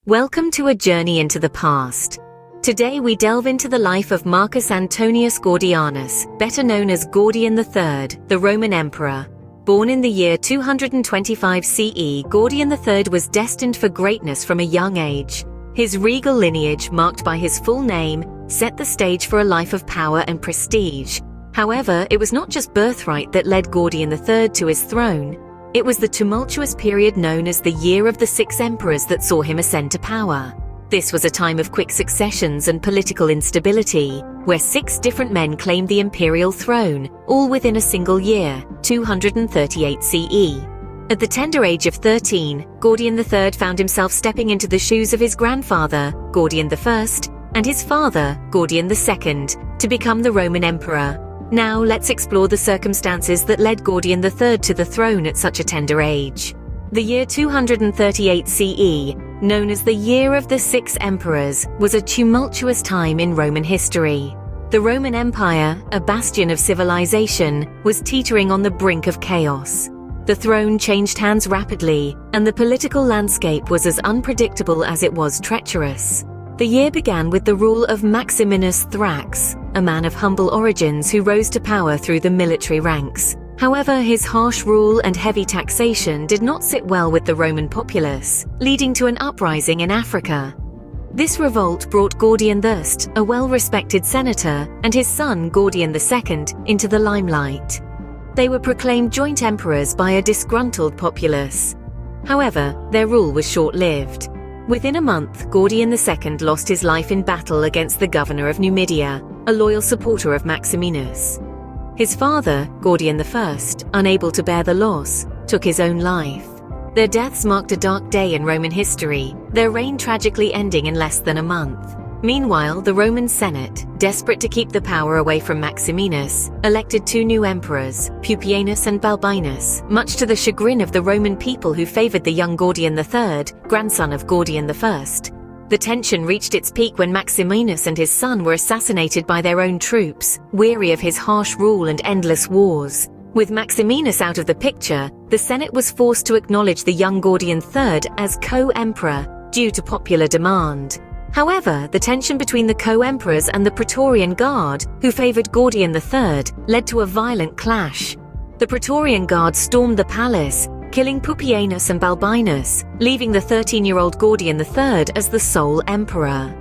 Welcome to a journey into the past. Today we delve into the life of Marcus Antonius Gordianus, better known as Gordian III, the Roman Emperor. Born in the year 225 CE, Gordian III was destined for greatness from a young age. His regal lineage, marked by his full name, set the stage for a life of power and prestige. However, it was not just birthright that led Gordian III to his throne. It was the tumultuous period known as the Year of the Six Emperors that saw him ascend to power. This was a time of quick successions and political instability, where 6 different men claimed the imperial throne, all within a single year, 238 CE. At the tender age of 13, Gordian III found himself stepping into the shoes of his grandfather, Gordian I, and his father, Gordian II, to become the Roman Emperor. Now let's explore the circumstances that led Gordian III to the throne at such a tender age. The year 238 CE, known as the Year of the Six Emperors, was a tumultuous time in Roman history. The Roman Empire, a bastion of civilization, was teetering on the brink of chaos. The throne changed hands rapidly, and the political landscape was as unpredictable as it was treacherous. The year began with the rule of Maximinus Thrax, a man of humble origins who rose to power through the military ranks. However, his harsh rule and heavy taxation did not sit well with the Roman populace, leading to an uprising in Africa. This revolt brought Gordian I, a well-respected senator, and his son Gordian II into the limelight. They were proclaimed joint emperors by a disgruntled populace. However, their rule was short-lived. Within a month, Gordian II lost his life in battle against the governor of Numidia, a loyal supporter of Maximinus. His father, Gordian I, unable to bear the loss, took his own life. Their deaths marked a dark day in Roman history, their reign tragically ending in less than a month. Meanwhile, the Roman Senate, desperate to keep the power away from Maximinus, elected 2 new emperors, Pupienus and Balbinus, much to the chagrin of the Roman people who favored the young Gordian III, grandson of Gordian I. The tension reached its peak when Maximinus and his son were assassinated by their own troops, weary of his harsh rule and endless wars. With Maximinus out of the picture, the Senate was forced to acknowledge the young Gordian III as co-emperor due to popular demand. However, the tension between the co-emperors and the Praetorian Guard, who favored Gordian III, led to a violent clash. The Praetorian Guard stormed the palace, killing Pupienus and Balbinus, leaving the 13-year-old Gordian III as the sole emperor.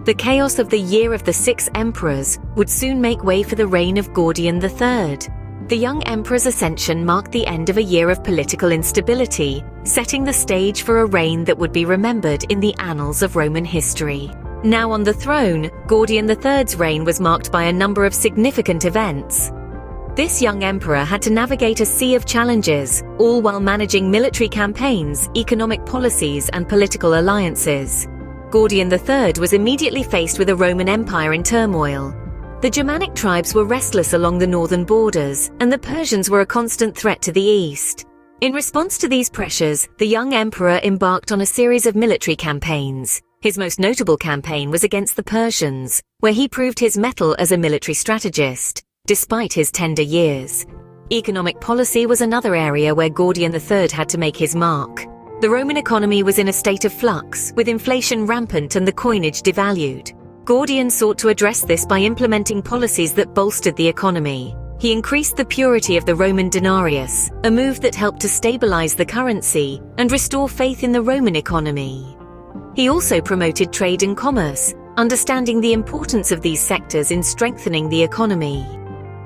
The chaos of the Year of the Six Emperors would soon make way for the reign of Gordian III. The young emperor's ascension marked the end of a year of political instability, setting the stage for a reign that would be remembered in the annals of Roman history. Now on the throne, Gordian III's reign was marked by a number of significant events. This young emperor had to navigate a sea of challenges, all while managing military campaigns, economic policies, and political alliances. Gordian III was immediately faced with a Roman Empire in turmoil. The Germanic tribes were restless along the northern borders, and the Persians were a constant threat to the east. In response to these pressures, the young emperor embarked on a series of military campaigns. His most notable campaign was against the Persians, where he proved his mettle as a military strategist, despite his tender years. Economic policy was another area where Gordian III had to make his mark. The Roman economy was in a state of flux, with inflation rampant and the coinage devalued. Gordian sought to address this by implementing policies that bolstered the economy. He increased the purity of the Roman denarius, a move that helped to stabilize the currency and restore faith in the Roman economy. He also promoted trade and commerce, understanding the importance of these sectors in strengthening the economy.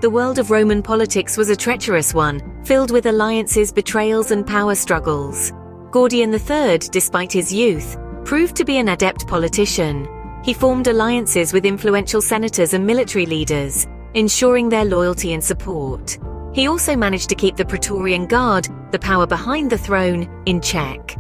The world of Roman politics was a treacherous one, filled with alliances, betrayals, and power struggles. Gordian III, despite his youth, proved to be an adept politician. He formed alliances with influential senators and military leaders, ensuring their loyalty and support. He also managed to keep the Praetorian Guard, the power behind the throne, in check.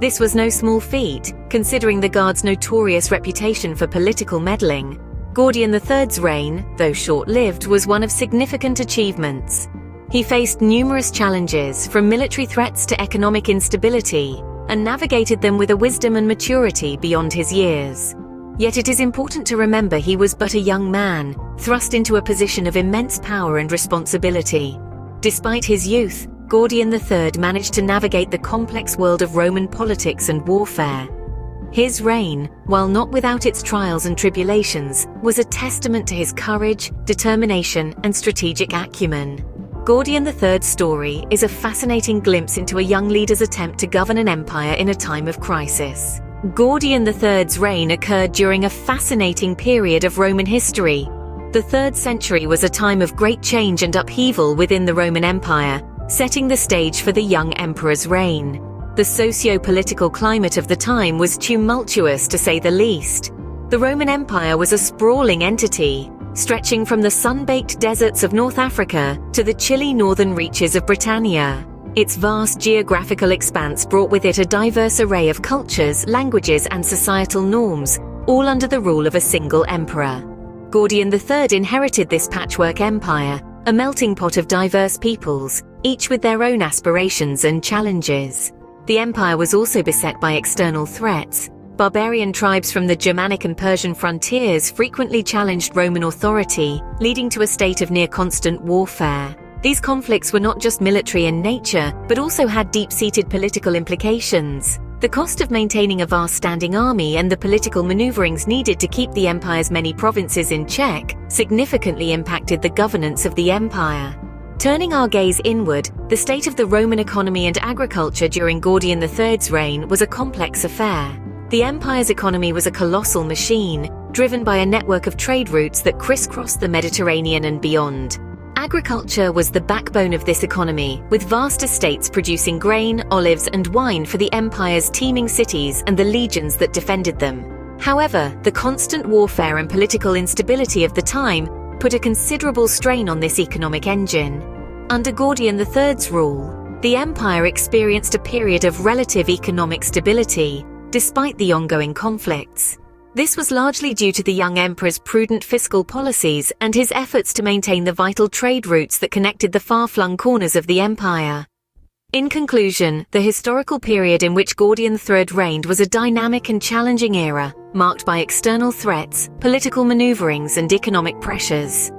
This was no small feat, considering the Guard's notorious reputation for political meddling. Gordian III's reign, though short-lived, was one of significant achievements. He faced numerous challenges, from military threats to economic instability, and navigated them with a wisdom and maturity beyond his years. Yet it is important to remember he was but a young man, thrust into a position of immense power and responsibility. Despite his youth, Gordian III managed to navigate the complex world of Roman politics and warfare. His reign, while not without its trials and tribulations, was a testament to his courage, determination, and strategic acumen. Gordian III's story is a fascinating glimpse into a young leader's attempt to govern an empire in a time of crisis. Gordian III's reign occurred during a fascinating period of Roman history. The 3rd century was a time of great change and upheaval within the Roman Empire, setting the stage for the young emperor's reign. The socio-political climate of the time was tumultuous, to say the least. The Roman Empire was a sprawling entity, stretching from the sun-baked deserts of North Africa to the chilly northern reaches of Britannia. Its vast geographical expanse brought with it a diverse array of cultures, languages, and societal norms, all under the rule of a single emperor. Gordian III inherited this patchwork empire, a melting pot of diverse peoples, each with their own aspirations and challenges. The empire was also beset by external threats. Barbarian tribes from the Germanic and Persian frontiers frequently challenged Roman authority, leading to a state of near-constant warfare. These conflicts were not just military in nature, but also had deep-seated political implications. The cost of maintaining a vast standing army and the political maneuverings needed to keep the empire's many provinces in check significantly impacted the governance of the empire. Turning our gaze inward, the state of the Roman economy and agriculture during Gordian III's reign was a complex affair. The empire's economy was a colossal machine, driven by a network of trade routes that crisscrossed the Mediterranean and beyond. Agriculture was the backbone of this economy, with vast estates producing grain, olives, and wine for the empire's teeming cities and the legions that defended them. However, the constant warfare and political instability of the time put a considerable strain on this economic engine. Under Gordian III's rule, the empire experienced a period of relative economic stability, despite the ongoing conflicts. This was largely due to the young emperor's prudent fiscal policies and his efforts to maintain the vital trade routes that connected the far-flung corners of the empire. In conclusion, the historical period in which Gordian III reigned was a dynamic and challenging era, marked by external threats, political maneuverings, and economic pressures.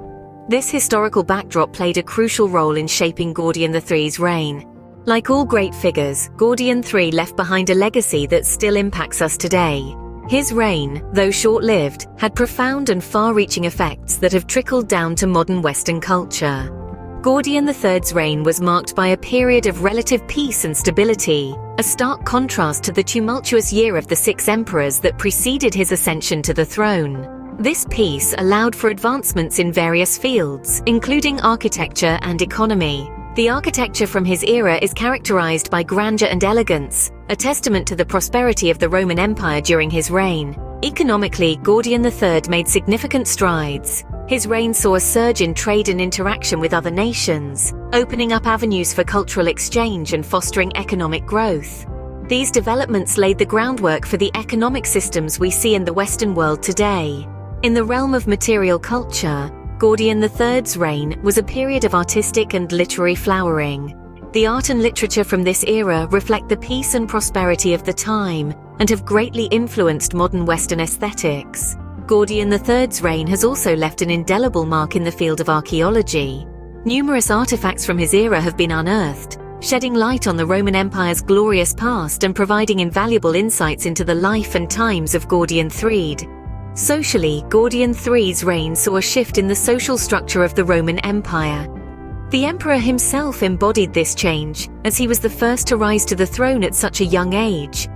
This historical backdrop played a crucial role in shaping Gordian III's reign. Like all great figures, Gordian III left behind a legacy that still impacts us today. His reign, though short-lived, had profound and far-reaching effects that have trickled down to modern Western culture. Gordian III's reign was marked by a period of relative peace and stability, a stark contrast to the tumultuous year of the 6 emperors that preceded his ascension to the throne. This peace allowed for advancements in various fields, including architecture and economy. The architecture from his era is characterized by grandeur and elegance, a testament to the prosperity of the Roman Empire during his reign. Economically, Gordian III made significant strides. His reign saw a surge in trade and interaction with other nations, opening up avenues for cultural exchange and fostering economic growth. These developments laid the groundwork for the economic systems we see in the Western world today. In the realm of material culture, Gordian III's reign was a period of artistic and literary flowering. The art and literature from this era reflect the peace and prosperity of the time and have greatly influenced modern Western aesthetics. Gordian III's reign has also left an indelible mark in the field of archaeology. Numerous artifacts from his era have been unearthed, shedding light on the Roman Empire's glorious past and providing invaluable insights into the life and times of Gordian III. Socially, Gordian III's reign saw a shift in the social structure of the Roman Empire. The emperor himself embodied this change, as he was the first to rise to the throne at such a young age.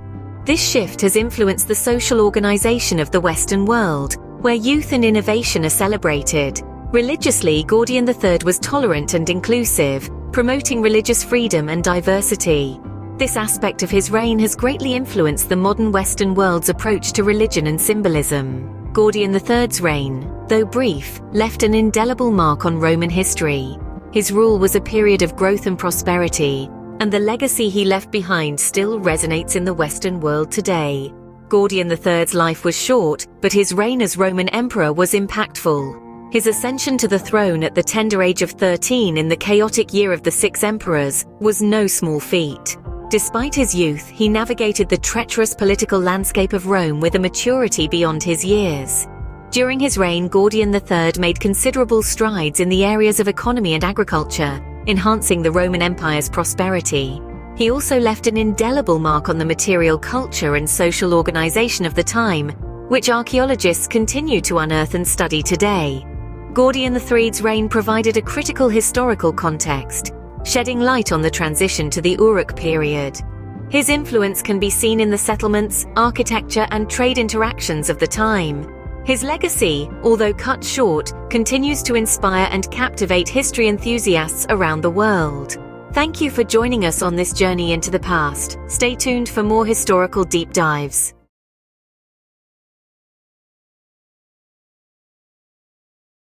This shift has influenced the social organization of the Western world, where youth and innovation are celebrated. Religiously, Gordian III was tolerant and inclusive, promoting religious freedom and diversity. This aspect of his reign has greatly influenced the modern Western world's approach to religion and symbolism. Gordian III's reign, though brief, left an indelible mark on Roman history. His rule was a period of growth and prosperity, and the legacy he left behind still resonates in the Western world today. Gordian III's life was short, but his reign as Roman emperor was impactful. His ascension to the throne at the tender age of 13 in the chaotic year of the 6 emperors was no small feat. Despite his youth, he navigated the treacherous political landscape of Rome with a maturity beyond his years. During his reign, Gordian III made considerable strides in the areas of economy and agriculture, enhancing the Roman Empire's prosperity. He also left an indelible mark on the material culture and social organization of the time, which archaeologists continue to unearth and study today. Gordian III's reign provided a critical historical context, shedding light on the transition to the Uruk period. His influence can be seen in the settlements, architecture, and trade interactions of the time. His legacy, although cut short, continues to inspire and captivate history enthusiasts around the world. Thank you for joining us on this journey into the past. Stay tuned for more historical deep dives.